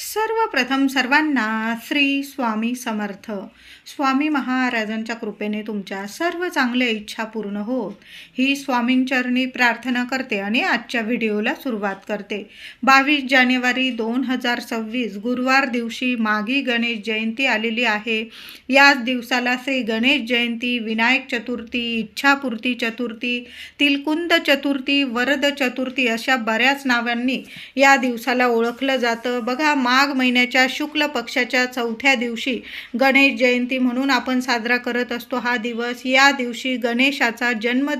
सर्वप्रथम सर्वांना श्री स्वामी समर्थ. स्वामी महाराजांच्या कृपेने तुमच्या सर्व चांगल्या इच्छा पूर्ण होत ही स्वामींचरणी प्रार्थना करते आणि आजच्या व्हिडिओला सुरुवात करते. 22 जानेवारी 2026 गुरुवार दिवशी माघी गणेश जयंती आलेली आहे. याच दिवसाला श्री गणेश जयंती, विनायक चतुर्थी, इच्छापूर्ती चतुर्थी, तिलकुंद चतुर्थी, वरद चतुर्थी अशा बऱ्याच नावांनी या दिवसाला ओळखलं जातं. बघा, माघ महिन्याच्या शुक्ल पक्षाच्या 4थ्या दिवशी गणेश जयंती म्हणून आपण साजरा करत असतो हा दिवस. या दिवशी गणेशाचा जन्म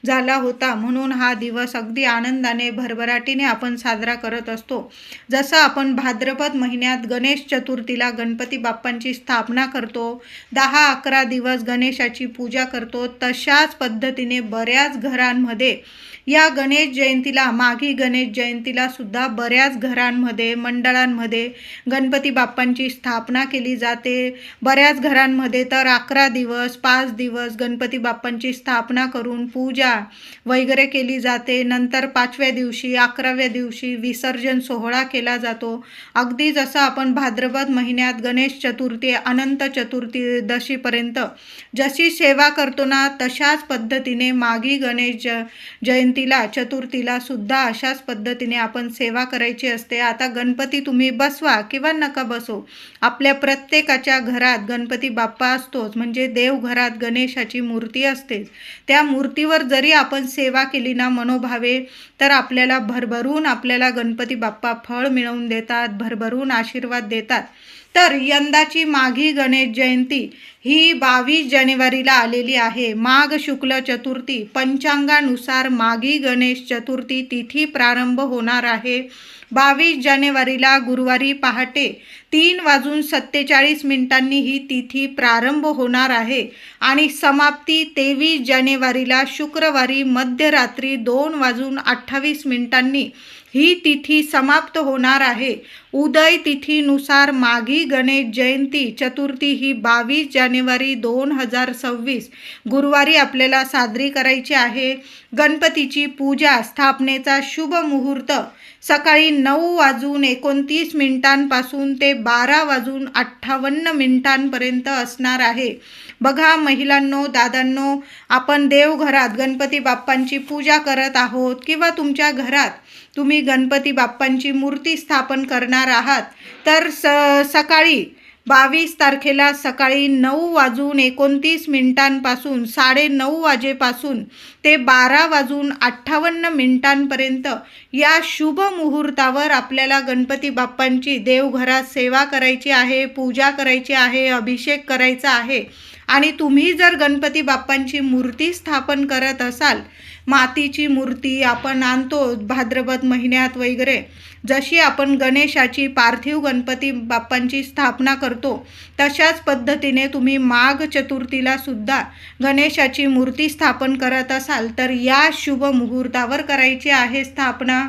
झाला होता म्हणून हा दिवस अगदी आनंदाने भरभराटीने आपण साजरा करत असतो. जसं आपण भाद्रपद महिन्यात गणेश चतुर्थीला गणपती बाप्पांची स्थापना करतो, 10-11 दिवस गणेशाची पूजा करतो, तशाच पद्धतीने बऱ्याच घरांमध्ये या गणेश जयंतीला, माघी गणेश जयंतीला सुद्धा बऱ्याच घरांमध्ये, मंडळांमध्ये गणपती बाप्पांची स्थापना केली जाते. बऱ्याच घरांमध्ये तर 11 दिवस, 5 दिवस गणपती बाप्पांची स्थापना करून पूजा वगैरे केली जाते. नंतर 5व्या दिवशी, 11व्या दिवशी विसर्जन सोहळा केला जातो. अगदी जसं आपण भाद्रपद महिन्यात गणेश चतुर्थी, अनंत चतुर्दशीपर्यंत जशी सेवा करतो ना, तशाच पद्धतीने माघी गणेश जयंतीला, चतुर्थीला सुद्धा अशाच पद्धतीने आपण सेवा करायची असते. आता गणपती तुम्ही बसवा किंवा नका बसो, आपल्या प्रत्येकाच्या घरात गणपती बाप्पा असतोच, म्हणजे देवघरात गणेशाची मूर्ती असतेच. त्या मूर्तीवर जरी आपण सेवा केली ना मनोभावे, तर आपल्याला भरभरून गणपती बाप्पा फळ मिळवून देतात, भरभरून आशीर्वाद देतात. तर यंदाची माघी गणेश जयंती ही 22 जानेवारीला आलेली आहे. माघ शुक्ल चतुर्थी, पंचांगानुसार माघी गणेश चतुर्थी तिथी प्रारंभ होणार आहे. 22 जानेवारीला गुरुवारी पहाटे 3:47 ही तिथी प्रारंभ होणार आहे आणि समाप्ती 23 जानेवारीला शुक्रवारी मध्यरात्री 2:28 ही तिथी समाप्त होणार आहे. उदय तिथीनुसार माघी गणेश जयंती चतुर्थी ही 22 जानेवारी 2026 गुरुवारी आपल्याला साजरी करायची आहे. गणपतीची पूजा, स्थापनेचा शुभ मुहूर्त सकाळी 9:29 पासून ते 12:58 असणार आहे. बघा महिलांनो, दादांनो, आपण देवघरात गणपती बाप्पांची पूजा करत आहोत किंवा तुमच्या घरात तुम्ही गणपती बाप्पांची मूर्ती स्थापन करणार आहात, तर सकाळी 22 तारखेला सकाळी 9:29 पासून 9:30 वाजेपासून ते 12:58 या शुभ मुहूर्तावर आपल्याला गणपती बाप्पांची देवघरात सेवा करायची आहे, पूजा करायची आहे, अभिषेक करायचा आहे. आणि तुम्ही जर गणपती बाप्पांची मूर्ती स्थापन करत असाल, मातीची मूर्ती आपण आणतो भाद्रपद महिन्यात वगैरे, जशी आपण गणेशाची, पार्थिव गणपती बाप्पांची स्थापना करतो, तशाच पद्धतीने तुम्ही माघ चतुर्थीला सुद्धा गणेशाची मूर्ती स्थापन करत असाल, तर या शुभ मुहूर्तावर करायची आहे स्थापना.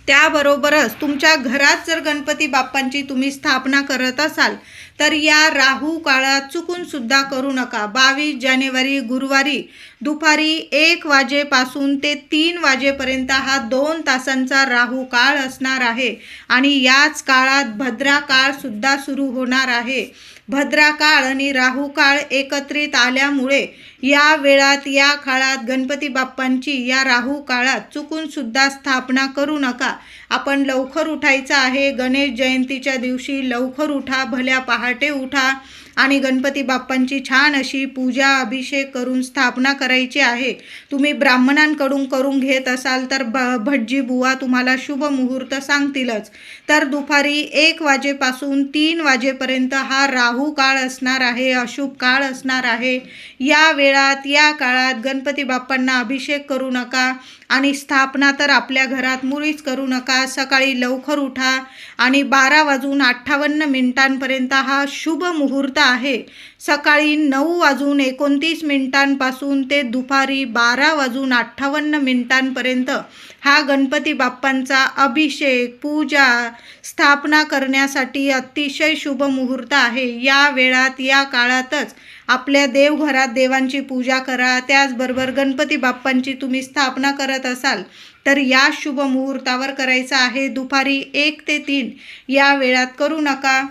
त्याबरोबरच तुमच्या घरात जर गणपती बाप्पांची तुम्ही स्थापना करत असाल, तर या राहू काळात चुकून सुद्धा करू नका. 22 जानेवारी गुरुवारी दुपारी 1 वाजेपासून ते 3 वाजेपर्यंत हा 2 तासांचा राहू काळ असणार आहे आणि याच काळात भद्रा काळ सुद्धा सुरू होणार आहे. भद्रा काळ आणि राहू काळ एकत्रित आल्यामुळे या वेळात, या काळात गणपती बाप्पांची या राहू काळात चुकून सुद्धा स्थापना करू नका. आपण लवकर उठायचं आहे. गणेश जयंतीच्या दिवशी लवकर उठा, भल्या पहाटे उठा आणि गणपती बाप्पांची छान अशी पूजा, अभिषेक करून स्थापना करायची आहे. तुम्ही ब्राह्मणांकडून करून घेत असाल तर भटजी बुवा तुम्हाला शुभ मुहूर्त सांगतीलच. तर दुपारी 1 वाजेपासून 3 वाजेपर्यंत हा राहू काळ असणार आहे, अशुभ काळ असणार आहे. या वेळात, या काळात गणपती बाप्पांना अभिषेक करू नका आणि स्थापना तर आपल्या घरात मुळीच करू नका. सकाळी लवकर उठा आणि 12:58 हा शुभ मुहूर्त आहे. सकाळी 9:29 पासून ते दुपारी 12:58 हा गणपती बाप्पांचा अभिषेक, पूजा, स्थापना करण्यासाठी अतिशय शुभ मुहूर्त आहे. या वेळात, या काळातच आपल्या देवघरात देवांची पूजा करा. त्याचबरोबर गणपती बाप्पांची तुम्ही स्थापना करत असाल तर या शुभ मुहूर्तावर करायचं आहे. दुपारी 1 ते 3 या वेळात करू नका.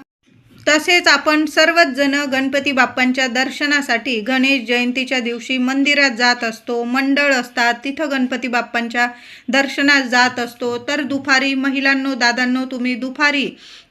तसेच आपण सर्वच जण गणपती बाप्पांच्या दर्शनासाठी गणेश जयंतीच्या दिवशी मंदिरात जात असतो. मंडळ असतात, तिथं गणपती बाप्पांच्या दर्शनात जात असतो. तर दुपारी महिलांनो, दादांनो, तुम्ही दुपारी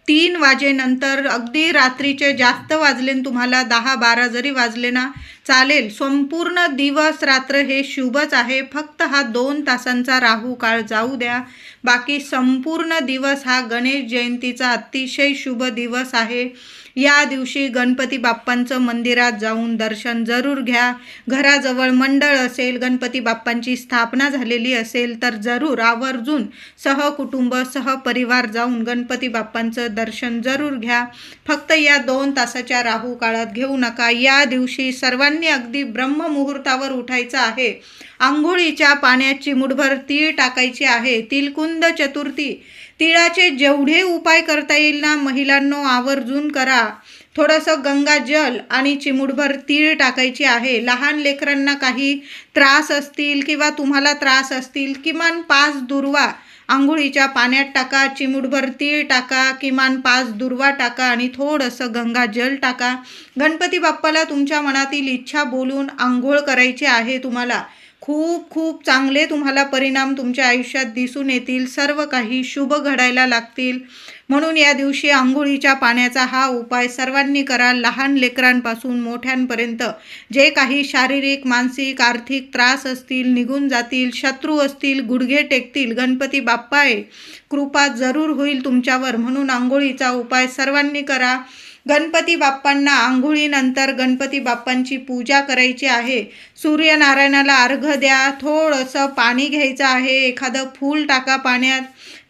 3 वाजेनंतर, अगदी रात्रीचे जास्त वाजले, तुम्हाला 10-12 जरी वाजले ना चालेल, संपूर्ण दिवस रात्र हे शुभच आहे. फक्त हा 2 तासांचा राहू काळ जाऊ द्या. बाकी संपूर्ण दिवस हा गणेश जयंतीचा अतिशय शुभ दिवस आहे. या दिवशी गणपती बाप्पांचं मंदिरात जाऊन दर्शन जरूर घ्या. घराजवळ मंडळ असेल, गणपती बाप्पांची स्थापना झालेली असेल तर जरूर आवर्जून सहकुटुंब सहपरिवार जाऊन गणपती बाप्पांचं दर्शन जरूर घ्या. फक्त या 2 तासाच्या राहू काळात घेऊ नका. या दिवशी सर्वांनी अगदी ब्रह्ममुहूर्तावर उठायचं आहे. आंघोळीच्या पाण्यात चिमूटभर तीळ टाकायचे आहे. तिलकुंद चतुर्थी, तिळाचे जेवढे उपाय करता येईल ना महिलांनो, आवर्जून करा. थोडंसं गंगाजल आणि चिमूटभर तीळ टाकायची आहे. लहान लेकरांना काही त्रास असतील किंवा तुम्हाला त्रास असतील, किमान 5 दुर्वा आंघोळीच्या पाण्यात टाका, चिमूटभर तीळ टाका, किमान 5 दुर्वा टाका आणि थोडंसं गंगाजल टाका. गणपती बाप्पाला तुमच्या मनातील इच्छा बोलून आंघोळ करायची आहे. तुम्हाला खूप खूप चांगले तुम्हाला परिणाम तुमच्या आयुष्यात दिसून येतील. सर्व काही शुभ घडायला लागतील. म्हणून या दिवशी आंघोळीच्या पाण्याचा हा उपाय सर्वांनी करा. लहान लेकरांपासून मोठ्यांपर्यंत जे काही शारीरिक, मानसिक, आर्थिक त्रास असतील निघून जातील. शत्रू असतील गुडघे टेकतील. गणपती बाप्पा आहे, कृपा जरूर होईल तुमच्यावर. म्हणून आंघोळीचा उपाय सर्वांनी करा. गणपती बाप्पांना आंघोळीनंतर गणपती बाप्पांची पूजा करायची आहे. सूर्यनारायणाला अर्घ्य द्या. थोडंसं पाणी घ्यायचं आहे. एखादं फूल टाका पाण्यात,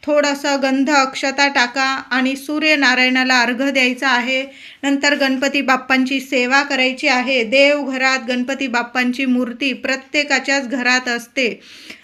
थोडंसं गंध अक्षता टाका आणि सूर्यनारायणाला अर्घ्य द्यायचा आहे. नंतर गणपती बाप्पांची सेवा करायची आहे. देवघरात गणपती बाप्पांची मूर्ती प्रत्येकाच्याच घरात असते.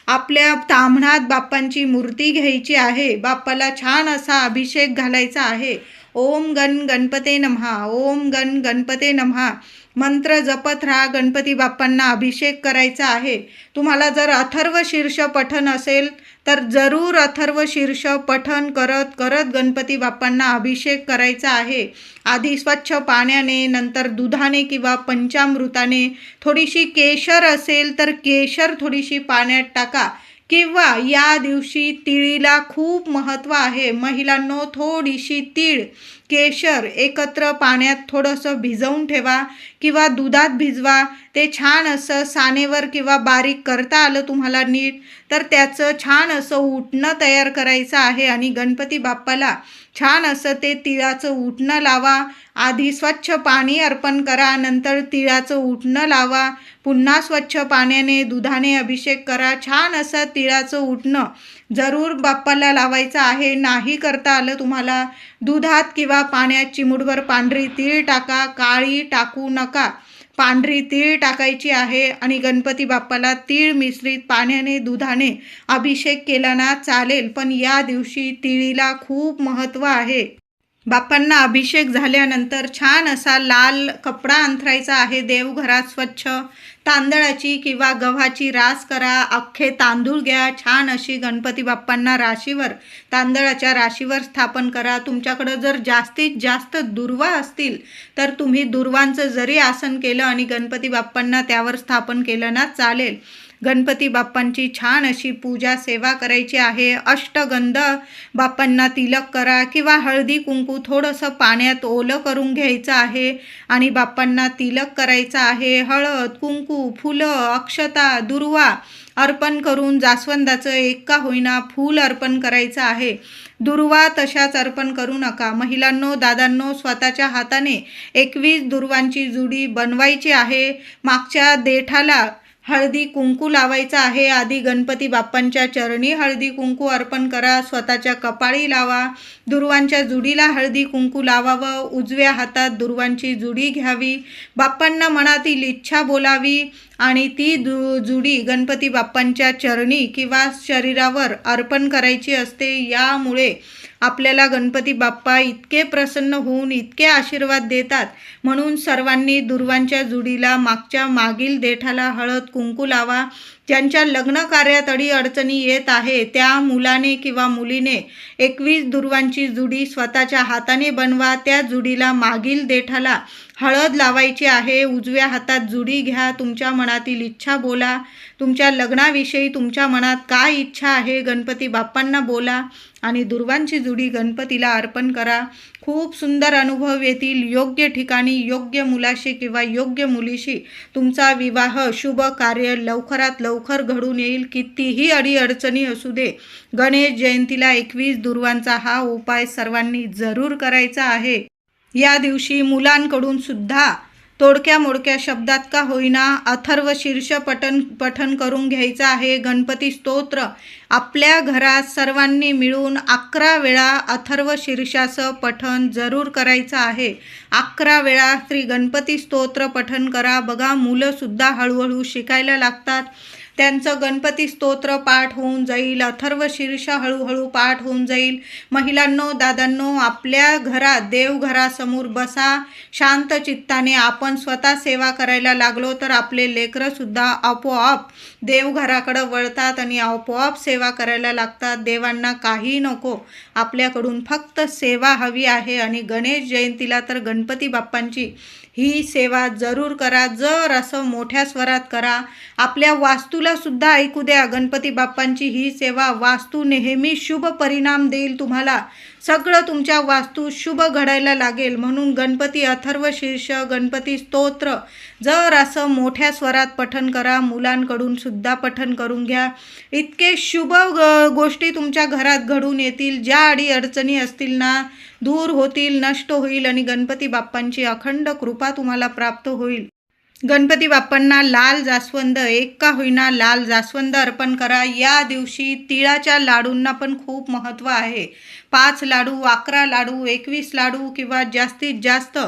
आपल्या ताम्हणात बाप्पांची मूर्ती घ्यायची आहे. बाप्पाला छान असा अभिषेक घालायचा आहे. ओम गण गणपते नमः, ओम गण गणपते नमः मंत्र जपत राहा. गणपती बाप्पांना अभिषेक करायचा आहे. तुम्हाला जर अथर्व शीर्ष पठण असेल तर जरूर अथर्व शीर्ष पठण करत करत गणपती बाप्पांना अभिषेक करायचा आहे. आधी स्वच्छ पाण्याने, नंतर दुधाने किंवा पंचामृताने, थोडीशी केशर असेल तर केशर थोडीशी पाण्यात टाका. किंवा या दिवशी तिळीला खूप महत्त्व आहे. महिलांनो, थोडीशी तीळ, केशर एकत्र पाण्यात थोडंसं भिजवून ठेवा किंवा दुधात भिजवा. ते छान असं सानेवर किंवा बारीक करता आलं तुम्हाला नीट तर त्याचं छान असं उटणं तयार करायचं आहे आणि गणपती बाप्पाला छान असं ते तिळाचं उटणं लावा. आधी स्वच्छ पाणी अर्पण करा, नंतर तिळाचं उटणं लावा. पुन्हा स्वच्छ पाण्याने, दुधाने अभिषेक करा. छान असं तिळाचं उटणं जरूर बाप्पाला लावायचं आहे. नाही करता आलं तुम्हाला, दुधात किंवा पाण्यात चिमूटभर पांढरी तीळ टाका. काळी टाकू नका, पांढरी तीळ टाकायची आहे आणि गणपती बाप्पाला तीळ मिश्रित पाण्याने, दुधाने अभिषेक केला ना चालेल. पण या दिवशी तिळीला खूप महत्त्व आहे. बाप्पांना अभिषेक झाल्यानंतर छान असा लाल कपडा अंथरायचा आहे. देवघरात स्वच्छ तांदळाची किंवा गव्हाची रास करा. अख्खे तांदूळ घ्या. छान अशी गणपती बाप्पांना राशीवर, तांदळाच्या राशीवर स्थापन करा. तुमच्याकडं जर जास्तीत जास्त दुर्वा असतील तर तुम्ही दुर्वांचं जरी आसन केलं आणि गणपती बाप्पांना त्यावर स्थापन केलं ना चालेल. गणपती बाप्पांची छान अशी पूजा सेवा करायची आहे. अष्टगंध बाप्पांना तिलक करा किंवा हळदी कुंकू थोडंसं पाण्यात ओलं करून घ्यायचं आहे आणि बाप्पांना तिलक करायचं आहे. हळद, कुंकू, फुलं, अक्षता, दुर्वा अर्पण करून जास्वंदाचं एक का होईना फूल अर्पण करायचं आहे. दुर्वा तशाच अर्पण करू नका. महिलांनो, दादांनो, स्वतःच्या हाताने 21 दुर्वांची जुडी बनवायची आहे. मागच्या देठाला हळदी कुंकू लावायचा आहे. आधी गणपती बाप्पांच्या चरणी हळदी कुंकू अर्पण करा. स्वतःच्या कपाळी लावा. दुर्वांच्या जुडीला हळदी कुंकू लावावं. उजव्या हातात दुर्वांची जुडी घ्यावी. बाप्पांना मनातील इच्छा बोलावी आणि ती जुडी गणपती बाप्पांच्या चरणी किंवा शरीरावर अर्पण करायची असते. यामुळे आपल्याला गणपती बाप्पा इतके प्रसन्न होऊन इतके आशीर्वाद देतात. म्हणून सर्वांनी दुर्वांच्या जुडीला मागील देठाला हळद कुंकू लावा. ज्यांच्या लग्न कार्यात अडचणी येत आहे त्या मुलाने किंवा मुलीने 21 दुर्वांची जुडी स्वतःच्या हाताने बनवा. त्या जुडीला मागील देठाला हळद लावायची आहे. उजव्या हातात जुडी घ्या. तुमच्या मनातील इच्छा बोला. तुमच्या लग्नाविषयी तुमच्या मनात काय इच्छा आहे गणपती बाप्पांना बोला आणि दुर्वांची जुडी गणपतीला अर्पण करा. खूप सुंदर अनुभव येतील. योग्य ठिकाणी योग्य मुलाशी किंवा योग्य मुलीशी तुमचा विवाह शुभ कार्य लवकरात लवकर घडून येईल. कितीही अडीअडचणी असू दे, गणेश जयंतीला 21 दुर्वांचा हा उपाय सर्वांनी जरूर करायचा आहे. या दिवशी मुलांकडून सुद्धा तोडक्या मोडक्या शब्दात का होईना अथर्व शीर्ष पठण करून घ्यायचं आहे. गणपती स्तोत्र आपल्या घरात सर्वांनी मिळून 11 वेळा अथर्व शीर्षाचं पठण जरूर करायचं आहे. 11 वेळा श्री गणपती स्तोत्र पठण करा. बघा, मुलंसुद्धा हळूहळू शिकायला लागतात. त्यांचं गणपती स्तोत्र पाठ होऊन जाईल. अथर्व शीर्ष हळूहळू पाठ होऊन जाईल. महिलांनो, दादांनो, आपल्या घरात देवघरासमोर बसा. शांत चित्ताने आपण स्वतः सेवा करायला लागलो तर आपले लेकरंसुद्धा आपोआप देवघराकडं वळतात आणि आपोआप सेवा करायला लागतात. देवांना काही नको, आपल्याकडून फक्त सेवा हवी आहे. आणि गणेश जयंतीला तर गणपती बाप्पांची ही सेवा जरूर करा. जर असं मोठ्या स्वरात करा. आपल्या वास्तूला सुद्धा ऐकू द्या. गणपती बाप्पांची ही सेवा वास्तू नेहमी शुभ परिणाम देईल. तुम्हाला सगळं तुमच्या वास्तू शुभ घडायला लागेल. म्हणून गणपती अथर्व शीर्ष गणपती स्तोत्र जर असं मोठ्या स्वरात पठण करा. मुलांकडून सुद्धा पठण करून घ्या. इतके शुभ गोष्टी तुमच्या घरात घडून येतील. ज्या अडीअडचणी असतील ना दूर होतील, नष्ट होईल आणि गणपती बाप्पांची अखंड कृपा तुम्हाला प्राप्त होईल. गणपती बाप्पांना लाल जास्वंद, एक का होईना लाल जास्वंद अर्पण करा. या दिवशी तिळाच्या लाडूंना पण खूप महत्त्व आहे. 5 लाडू, 11 लाडू, 21 लाडू किंवा जास्तीत जास्त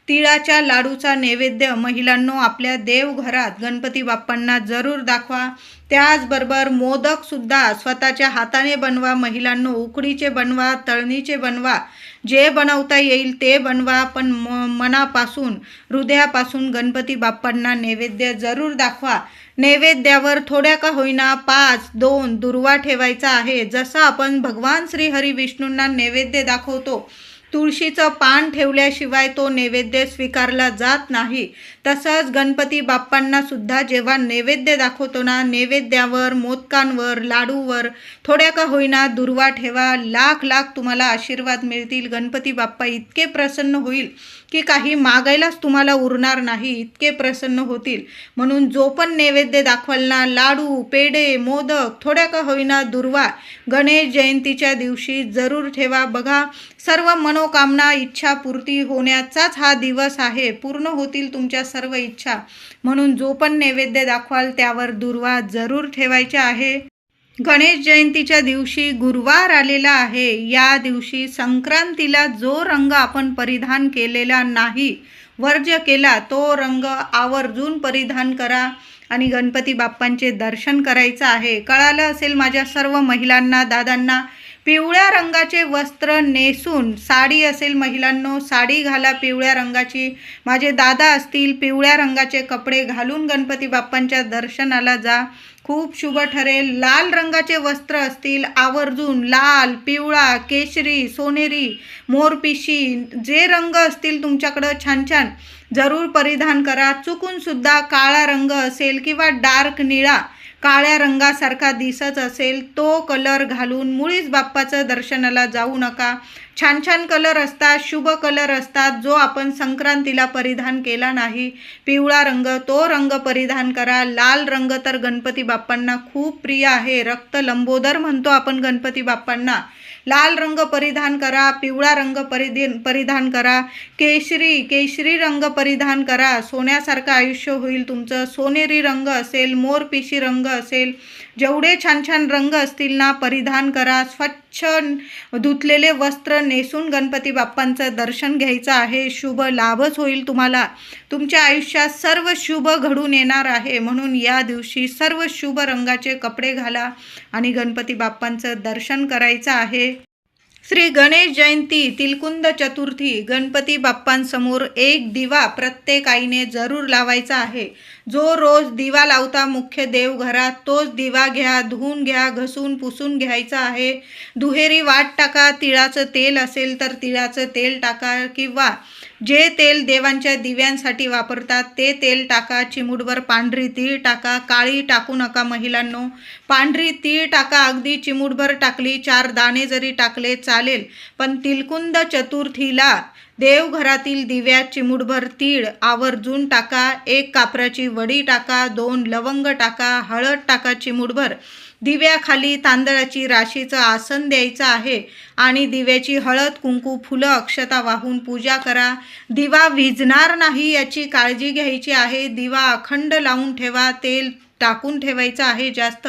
तिळाच्या लाडूचा नैवेद्य महिलांनो आपल्या देवघरात गणपती बाप्पांना जरूर दाखवा. त्याचबरोबर मोदकसुद्धा स्वतःच्या हाताने बनवा. महिलांनो, उकडीचे बनवा, तळणीचे बनवा, जे बनवता येईल ते बनवा. पण मनापासून, हृदयापासून गणपती बाप्पांना नैवेद्य जरूर दाखवा. नैवेद्यावर थोड्या का होईना 5-2 दुर्वा ठेवायचा आहे. जसं आपण भगवान श्री हरी विष्णूंना नैवेद्य दाखवतो, तुळशीचं पान ठेवल्याशिवाय तो नैवेद्य स्वीकारला जात नाही. तसंच गणपती बाप्पांना सुद्धा जेव्हा नैवेद्य दाखवतो ना, नैवेद्यावर, मोदकांवर, लाडूवर थोड्या का होईना दुर्वा ठेवा. लाख लाख तुम्हाला आशीर्वाद मिळतील. गणपती बाप्पा इतके प्रसन्न होईल की काही मागायलाच तुम्हाला उरणार नाही, इतके प्रसन्न होतील. म्हणून जो पण नैवेद्य दाखवाल ना, लाडू, पेढे, मोदक, थोड्या का होईना दुर्वा गणेश जयंतीच्या दिवशी जरूर ठेवा. बघा, सर्व मनोकामना, इच्छा पूर्ती होण्याचाच हा दिवस आहे. पूर्ण होतील तुमच्या सर्व इच्छा. म्हणून जो पण नैवेद्य दाखवाल त्यावर दुर्वा जरूर ठेवायच्या आहे. गणेश जयंतीच्या दिवशी गुरुवार आलेला आहे. या दिवशी संक्रांतीला जो रंग आपण परिधान केलेला नाही, वर्ज्य केला, तो रंग आवर्जून परिधान करा आणि गणपती बाप्पांचे दर्शन करायचं आहे. कळालं असेल माझ्या सर्व महिलांना, दादांना. पिवळ्या रंगाचे वस्त्र नेसून, साडी असेल महिलांनो साडी घाला पिवळ्या रंगाची. माझे दादा असतील पिवळ्या रंगाचे कपडे घालून गणपती बाप्पांच्या दर्शनाला जा. खूप शुभ ठरेल. लाल रंगाचे वस्त्र असतील आवर्जून लाल, पिवळा, केशरी, सोनेरी, मोरपिशी जे रंग असतील तुमच्याकडं छान छान जरूर परिधान करा. चुकून सुद्धा काळा रंग असेल किंवा डार्क निळा काळ्या रंगासारखा दिसत असेल तो कलर घालून मुळीच बाप्पाचं दर्शनाला जाऊ नका. छान छान कलर असतात, शुभ कलर असतात, जो आपण संक्रांतीला परिधान केला नाही. पिवळा रंग तो रंग परिधान करा. लाल रंग तर गणपती बाप्पांना खूप प्रिय आहे. रक्त लंबोदर म्हणतो आपण गणपती बाप्पांना. लाल रंग परिधान करा, पिवळा रंग परिधान करा, केशरी रंग परिधान करा. सोन्यासारखं आयुष्य होईल तुमचं. सोनेरी रंग असेल, मोरपिशी रंग असेल, जेवढे छान छान रंग असतील ना परिधान करा. स्वच्छ धुतलेले वस्त्र नेसून गणपती बाप्पांचं दर्शन घ्यायचं आहे. शुभ लाभच होईल तुम्हाला. तुमच्या आयुष्यात सर्व शुभ घडून येणार आहे. म्हणून या दिवशी सर्व शुभ रंगाचे कपडे घाला आणि गणपती बाप्पांचं दर्शन करायचं आहे. श्री गणेश जयंती, तिलकुंद चतुर्थी, गणपती बाप्पांसमोर एक दिवा प्रत्येक आईने जरूर लावायचा आहे. जो रोज दिवा लावता मुख्य देवघरात तोच दिवा घ्या, धुवून घ्या, घसून पुसून घ्यायचा आहे. दुहेरी वाट टाका. तिळाचं तेल असेल तर तिळाचं तेल टाका किंवा जे तेल देवांच्या दिव्यांसाठी वापरतात ते तेल टाका. चिमूटभर पांढरी तीळ टाका. काळी टाकू नका महिलांनो. पांढरी तीळ टाका. अगदी चिमूटभर टाकली, 4 दाणे जरी टाकले चालेल. पण तिलकुंद चतुर्थीला देवघरातील दिव्यात चिमूटभर तीळ आवर्जून टाका. 1 कापराची वडी टाका. 2 लवंग टाका. हळद टाका चिमूटभर. दिव्याखाली तांदळाची राशीचं आसन द्यायचं आहे आणि दिव्याची हळद, कुंकू, फुलं, अक्षता वाहून पूजा करा. दिवा विझणार नाही याची काळजी घ्यायची आहे. दिवा अखंड लावून ठेवा. तेल टाकून ठेवायचं आहे जास्त.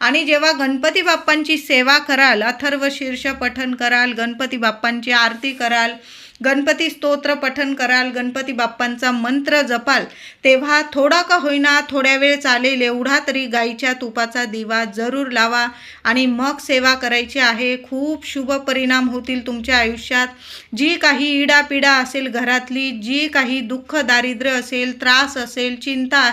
आणि जेव्हा गणपती बाप्पांची सेवा कराल, अथर्व शीर्ष पठण कराल, गणपती बाप्पांची आरती कराल, गणपती स्तोत्र पठण कराल, गणपती बाप्पांचा मंत्र जपाल, तेव्हा थोडा का होईना थोड्या वेळ चालेल एवढा तरी गाईच्या तुपाचा दिवा जरूर लावा आणि मग सेवा करायची आहे. खूप शुभ परिणाम होतील तुमच्या आयुष्यात. जी काही इडापिडा असेल घरातली, जी काही दुःख दारिद्र्य असेल, त्रास असेल, चिंता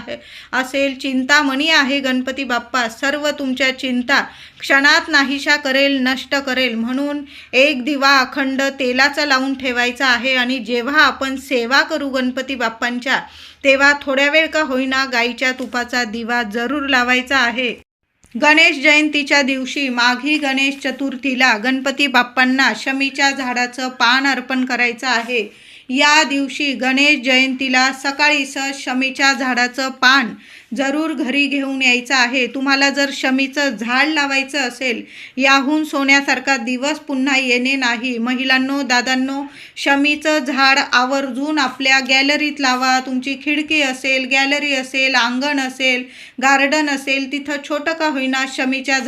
असेल, चिंतामणी आहे गणपती बाप्पा, सर्व तुमच्या चिंता क्षणात नाहीशा करेल, नष्ट करेल. म्हणून एक दिवा अखंड तेलाचा लावून ठेवायचा आहे आणि जेव्हा आपण सेवा करू गणपती बाप्पांच्या तेव्हा थोड्या वेळ का होईना गाईच्या तुपाचा दिवा जरूर लावायचा आहे. गणेश जयंतीच्या दिवशी माघी गणेश चतुर्थीला गणपती बाप्पांना शमीच्या झाडाचं पान अर्पण करायचं आहे. या दिवशी गणेश जयंतीला सकाळीच शमीच्या झाडाचं पान जरूर घरी घेऊन यायचं आहे. तुम्हाला जर शमीचं झाड लावायचं असेल, याहून सोन्यासारखा दिवस पुन्हा येणे नाही. महिलांनो, दादांनो, शमीचं झाड आवर्जून आपल्या गॅलरीत लावा. तुमची खिडकी असेल, गॅलरी असेल, अंगण असेल, गार्डन असेल, तिथं छोटं का होईना शमीच्या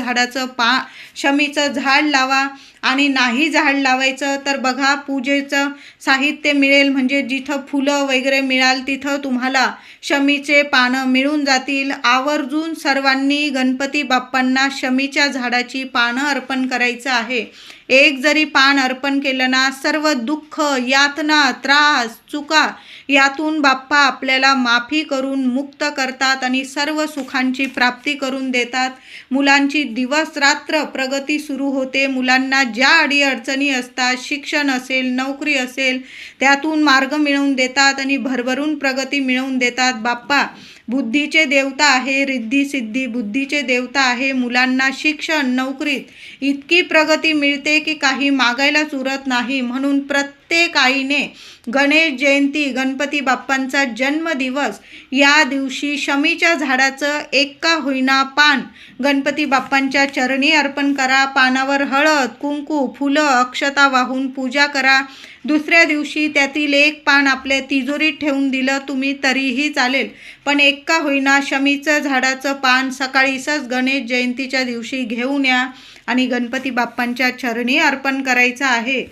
शमीचं झाड लावा. आणि नाही झाड लावायचं तर बघा, पूजेचं साहित्य मिळेल, म्हणजे जिथं फुलं वगैरे मिळाल तिथं तुम्हाला शमीचे पानं मिळून जातील. आवर्जून सर्वांनी गणपती बाप्पांना शमीच्या झाडाची पानं अर्पण करायचं आहे. एक जरी पान अर्पण केलं ना, सर्व दुःख, यातना, त्रास, चुका यातून बाप्पा आपल्याला माफी करून मुक्त करतात आणि सर्व सुखांची प्राप्ती करून देतात. मुलांची दिवस रात्र प्रगती सुरू होते. मुलांना ज्या अडीअडचणी असतात, शिक्षण असेल, नोकरी असेल, त्यातून मार्ग मिळवून देतात आणि भरभरून प्रगती मिळवून देतात. बाप्पा बुद्धीचे देवता आहे, रिद्धी सिद्धी बुद्धीचे देवता आहे. मुलांना शिक्षण, नोकरीत इतकी प्रगती मिळते की काही मागायलाच उरत नाही. म्हणून प्रत्येक आईने गणेश जयंती, गणपती बाप्पांचा जन्मदिवस या दिवशी शमीच्या झाडाचं एक का होईना पान गणपती बाप्पांच्या चरणी अर्पण करा. पानावर हळद, कुंकू, फुलं, अक्षता वाहून पूजा करा. दुसऱ्या दिवशी त्यातील एक पान आपल्या तिजोरीत ठेवून दिलं तुम्ही तरीही चालेल, पण एक का होईना शमीचं झाडाचं पान सकाळीच गणेश जयंतीच्या दिवशी घेऊन या आणि गणपती बाप्पांच्या चरणी अर्पण करायचं आहे.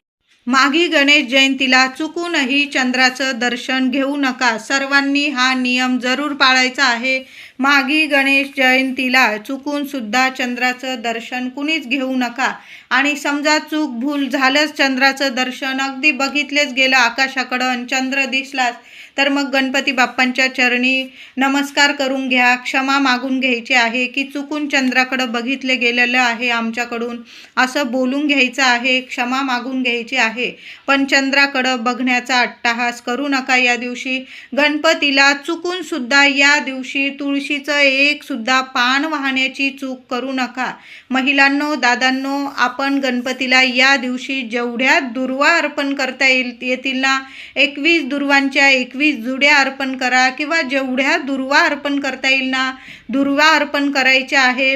माघी गणेश जयंतीला चुकूनही चंद्राचं दर्शन घेऊ नका. सर्वांनी हा नियम जरूर पाळायचा आहे. माघी गणेश जयंतीला चुकून सुद्धा चंद्राचं दर्शन कुणीच घेऊ नका. आणि समजा चूक भूल झालंच, चंद्राचं दर्शन अगदी बघितलेच गेलं आकाशाकडं आणि चंद्र दिसलाच, तर मग गणपती बाप्पांच्या चरणी नमस्कार करून घ्या. क्षमा मागून घ्यायची आहे की चुकून चंद्राकडं बघितले गेलेलं आहे आमच्याकडून, असं बोलून घ्यायचं आहे. क्षमा मागून घ्यायची आहे. पण चंद्राकडं बघण्याचा अट्टहास करू नका या दिवशी. गणपतीला चुकून सुद्धा या दिवशी तुळशीचं एक सुद्धा पान वाहण्याची चूक करू नका. महिलांनो, दादांनो, आपण गणपतीला या दिवशी जेवढ्या दुर्वा अर्पण करता येतील ना, 21 दुर्वांच्या 21 जुड्या अर्पण करा किंवा जेवढ्या दुर्वा अर्पण करता येईल ना, दुर्वा अर्पण करायच्या आहे.